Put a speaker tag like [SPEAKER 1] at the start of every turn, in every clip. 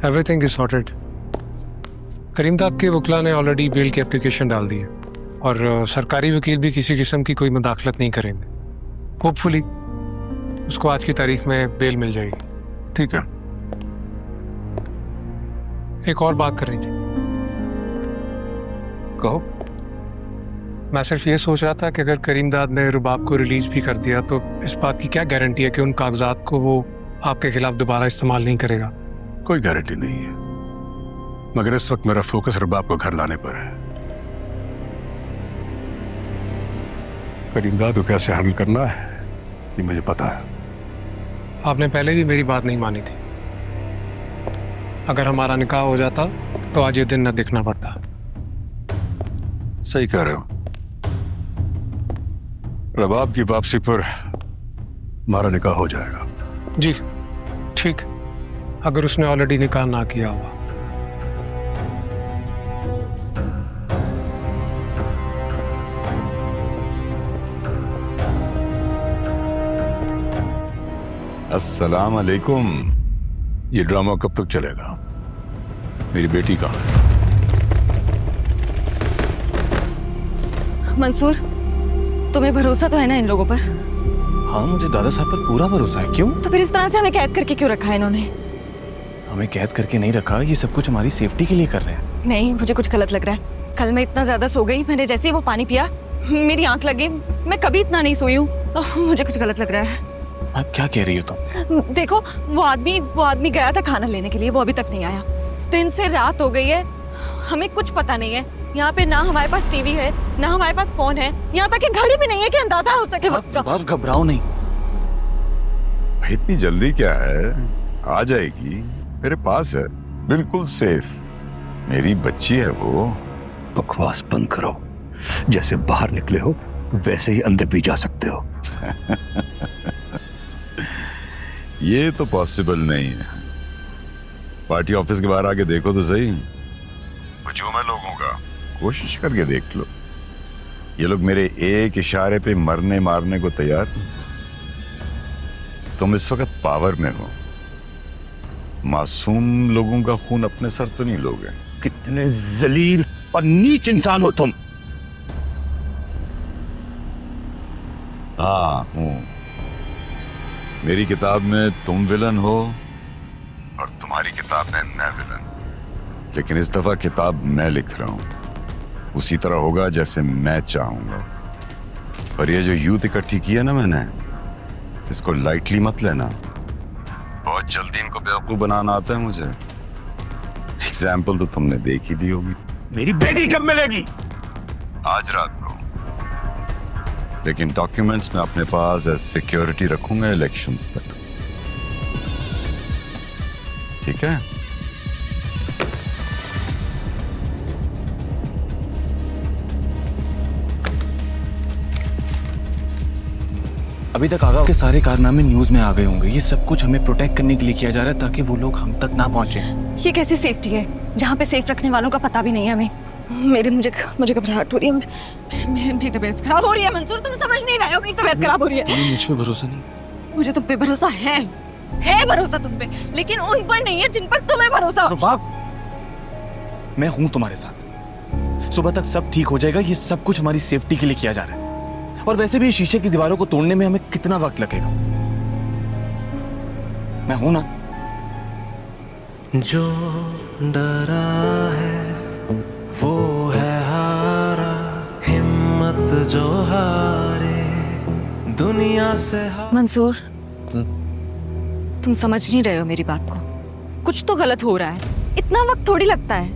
[SPEAKER 1] Everything is sorted. करीमदाद के वकला ने ऑलरेडी बेल की एप्लीकेशन डाल दी है और सरकारी वकील भी किसी किस्म की कोई मुदाखलत नहीं करेंगे। होपफुली उसको आज की तारीख में बेल मिल जाएगी।
[SPEAKER 2] ठीक है।
[SPEAKER 1] एक और बात कर रही थी।
[SPEAKER 2] कहो।
[SPEAKER 1] मैं सिर्फ ये सोच रहा था कि अगर करीमदाद ने रुबाब को रिलीज भी कर दिया तो इस बात की क्या गारंटी है कि उन कागजात को वो आपके खिलाफ दोबारा इस्तेमाल नहीं करेगा?
[SPEAKER 2] कोई गारंटी नहीं है, मगर इस वक्त मेरा फोकस रुबाब को घर लाने पर है। करीमदाद को कैसे हैंडल करना है ये मुझे पता है।
[SPEAKER 1] आपने पहले भी मेरी बात नहीं मानी थी। अगर हमारा निकाह हो जाता तो आज ये दिन न देखना पड़ता।
[SPEAKER 2] सही कह रहे हो। रुबाब की वापसी पर हमारा निकाह हो जाएगा।
[SPEAKER 1] जी ठीक, अगर उसने ऑलरेडी निकाह ना किया हुआ।
[SPEAKER 3] अस्सलाम वालेकुम।
[SPEAKER 2] ये ड्रामा कब तक चलेगा? मेरी बेटी कहाँ है?
[SPEAKER 4] मंसूर, तुम्हें भरोसा तो है ना इन लोगों पर?
[SPEAKER 5] हाँ, मुझे दादा साहब पर पूरा भरोसा है। क्यों?
[SPEAKER 4] तो फिर इस तरह से हमें कैद करके क्यों रखा है इन्होंने?
[SPEAKER 5] हमें कैद करके नहीं रखा, ये सब कुछ हमारी सेफ्टी के लिए कर रहे हैं।
[SPEAKER 4] नहीं, मुझे कुछ गलत लग रहा है। कल मैं इतना ज्यादा सो गई, मैंने जैसे ही वो पानी पिया मेरी आंख लग गई। मैं कभी इतना नहीं सोई हूँ। मुझे कुछ गलत लग रहा है।
[SPEAKER 5] आप क्या कह रही हो तुम?
[SPEAKER 4] देखो, वो आदमी गया था खाना लेने के लिए, वो अभी तक नहीं आया। दिन से रात हो गई है, हमें कुछ पता नहीं है। यहाँ पे ना हमारे पास टीवी है, ना हमारे पास फोन है, यहाँ तक कि घड़ी भी नहीं है कि अंदाजा हो सके वक्त का।
[SPEAKER 5] आप घबराओ नहीं।
[SPEAKER 3] इतनी जल्दी क्या है, आ जाएगी, मेरे पास है, बिल्कुल सेफ। मेरी बच्ची है वो।
[SPEAKER 2] बकवास बंद करो। जैसे बाहर निकले हो वैसे ही अंदर भी जा सकते हो।
[SPEAKER 3] ये तो पॉसिबल नहीं है। पार्टी ऑफिस के बाहर आके देखो तो सही। हजूम है लोगों का, कोशिश करके देख लो। ये लोग मेरे एक इशारे पे मरने मारने को तैयार। तुम इस वक्त पावर में हो, मासूम लोगों का खून अपने सर तो नहीं लोगे।
[SPEAKER 2] कितने जलील और नीच इंसान हो तुम।
[SPEAKER 3] हाँ हूं। मेरी किताब में तुम विलन हो और तुम्हारी किताब में मैं विलन। लेकिन इस दफा किताब मैं लिख रहा हूं, उसी तरह होगा जैसे मैं चाहूंगा। और ये जो यूथ इकट्ठी की है ना मैंने, इसको लाइटली मत लेना। बहुत जल्दी इनको बेवकूफ बनाना आता है मुझे। एग्जाम्पल तो तुमने देख ही ली होगी।
[SPEAKER 2] मेरी बेटी कब मिलेगी?
[SPEAKER 3] आज रात को। लेकिन डॉक्यूमेंट्स मैं अपने पास एज सिक्योरिटी रखूंगा इलेक्शंस तक। ठीक है?
[SPEAKER 5] अभी तक आगा के सारे कारनामे न्यूज में आ गए होंगे। ये सब कुछ हमें प्रोटेक्ट करने के लिए किया जा रहा है ताकि वो लोग हम तक ना पहुंचे।
[SPEAKER 4] ये कैसी सेफ्टी है जहाँ पे सेफ रखने वालों का पता भी नहीं है हमें? मुझे घबराहट हो रही है। मेरी तबीयत खराब हो रही है। मंसूर, तुम समझ नहीं रहे हो, मेरी तबीयत खराब हो रही है।
[SPEAKER 5] तुम्हें मुझ पे भरोसा नहीं?
[SPEAKER 4] मुझे तुम पे भरोसा है भरोसा तुम पे, लेकिन उन पर नहीं है जिन पर तुम्हें भरोसा।
[SPEAKER 5] रुबाब, मैं हूं तुम्हारे साथ। सुबह तक सब ठीक हो जाएगा। ये सब कुछ हमारी सेफ्टी के लिए किया जा रहा है। और वैसे भी शीशे की दीवारों को तोड़ने में हमें कितना वक्त लगेगा? मैं हूं ना।
[SPEAKER 6] जो डरा है वो है हारा, हिम्मत जो हारे दुनिया से
[SPEAKER 4] मंसूर, तुम समझ नहीं रहे हो मेरी बात को। कुछ तो गलत हो रहा है। इतना वक्त थोड़ी लगता है।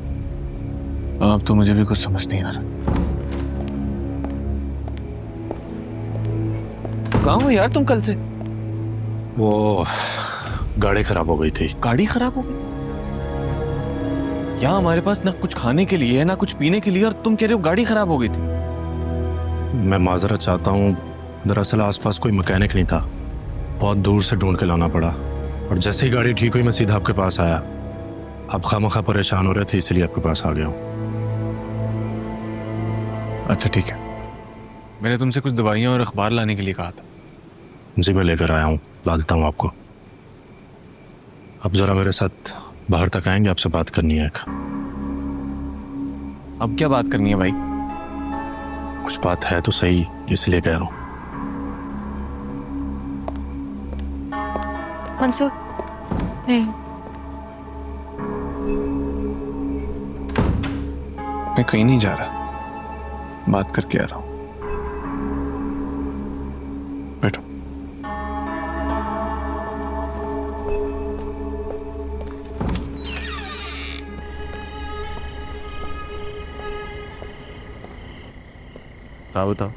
[SPEAKER 5] अब तो मुझे भी कुछ समझ नहीं आ रहा। कहाँ हो यार तुम कल से?
[SPEAKER 2] वो गाड़ी खराब हो गई थी।
[SPEAKER 5] गाड़ी खराब हो गई? यहाँ हमारे पास ना कुछ खाने के लिए है ना कुछ पीने के लिए, और तुम कह रहे हो गाड़ी खराब हो गई थी।
[SPEAKER 7] मैं माजरत चाहता हूँ, दरअसल आसपास कोई मैकेनिक नहीं था, बहुत दूर से ढूंढ के लाना पड़ा। और जैसे ही गाड़ी ठीक हुई मैं सीधा आपके पास आया। आप खामखा परेशान हो रहे थे इसलिए आपके पास आ गया हूँ।
[SPEAKER 5] अच्छा ठीक है, मैंने तुमसे कुछ दवाइयाँ और अखबार लाने के लिए कहा था।
[SPEAKER 7] जी मैं लेकर आया हूँ, ला देता हूँ आपको। अब जरा मेरे साथ बाहर तक आएंगे, आपसे बात करनी है।
[SPEAKER 5] अब क्या बात करनी है भाई?
[SPEAKER 7] कुछ बात है तो सही, इसलिए कह रहा हूँ।
[SPEAKER 4] मंसूर नहीं,
[SPEAKER 5] मैं कहीं नहीं जा रहा, बात करके आ रहा हूं। बैठो।
[SPEAKER 8] बताओ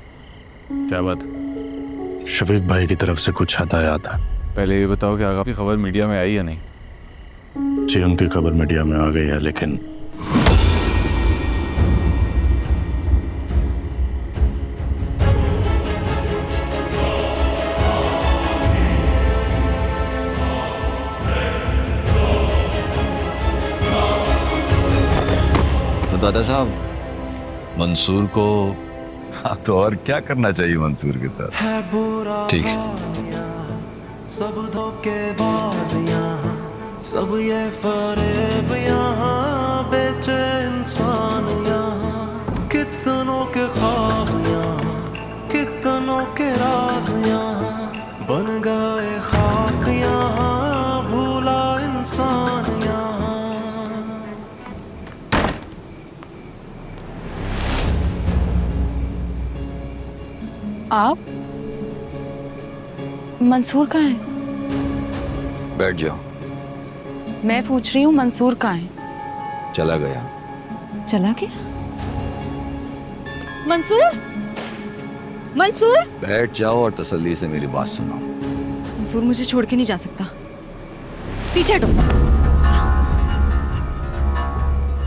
[SPEAKER 8] क्या बात है?
[SPEAKER 7] शफीक भाई की तरफ से कुछ हदायत है।
[SPEAKER 8] पहले ये बताओ कि आगा की खबर मीडिया में आई या नहीं?
[SPEAKER 7] जी, उनकी खबर मीडिया में आ गई है, लेकिन
[SPEAKER 2] तो दादा साहब, मंसूर को
[SPEAKER 3] हाँ, तो और क्या करना चाहिए मंसूर के साथ?
[SPEAKER 6] है बुरा
[SPEAKER 2] ठीक है।
[SPEAKER 6] सब धोखेबाजियां, सब ये फरेब यहाँ, बेचे इंसान यहाँ, कितनों के ख्वाब यहाँ, कितनों के राज यहाँ, बन गए खाक यहाँ, भूला इंसान यहाँ।
[SPEAKER 4] आप? मंसूर कहाँ है?
[SPEAKER 2] बैठ जाओ।
[SPEAKER 4] मैं पूछ रही हूँ मंसूर कहाँ है?
[SPEAKER 2] चला गया।
[SPEAKER 4] चला गया? मंसूर? मंसूर?
[SPEAKER 2] बैठ जाओ और तसल्ली से मेरी बात सुनो।
[SPEAKER 4] मंसूर मुझे छोड़ के नहीं जा सकता। पीछे हटो।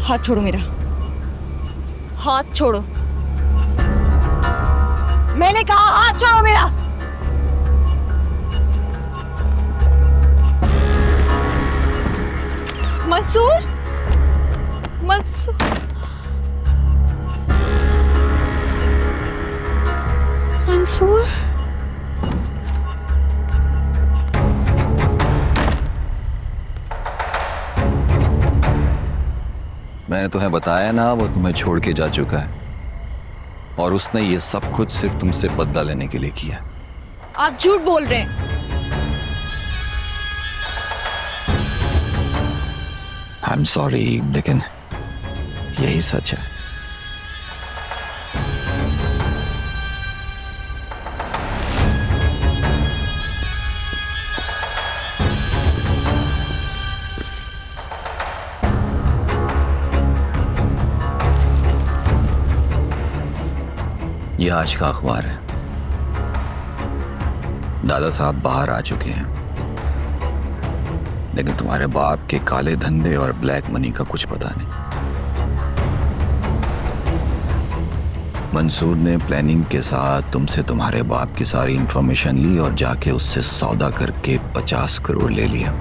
[SPEAKER 4] हाथ छोड़ो मेरा। हाथ छोड़ो। मैंने कहा हाथ छोड़ो मेरा। मंसूर? मंसूर? मंसूर?
[SPEAKER 2] मैंने तुम्हें बताया ना, वो तुम्हें छोड़ के जा चुका है, और उसने ये सब कुछ सिर्फ तुमसे बदला लेने के लिए किया।
[SPEAKER 4] आप झूठ बोल रहे हैं।
[SPEAKER 2] आई एम सॉरी, लेकिन यही सच है। यह आज का अखबार है। दादा साहब बाहर आ चुके हैं, लेकिन तुम्हारे बाप के काले धंधे और ब्लैक मनी का कुछ पता नहीं। मंसूर ने प्लानिंग के साथ तुमसे तुम्हारे बाप की सारी इंफॉर्मेशन ली और जाके उससे सौदा करके 50 करोड़ ले लिया,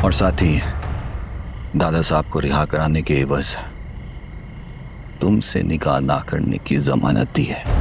[SPEAKER 2] और साथ ही दादा साहब को रिहा कराने के एवज तुमसे निकाह ना करने की जमानत दी है।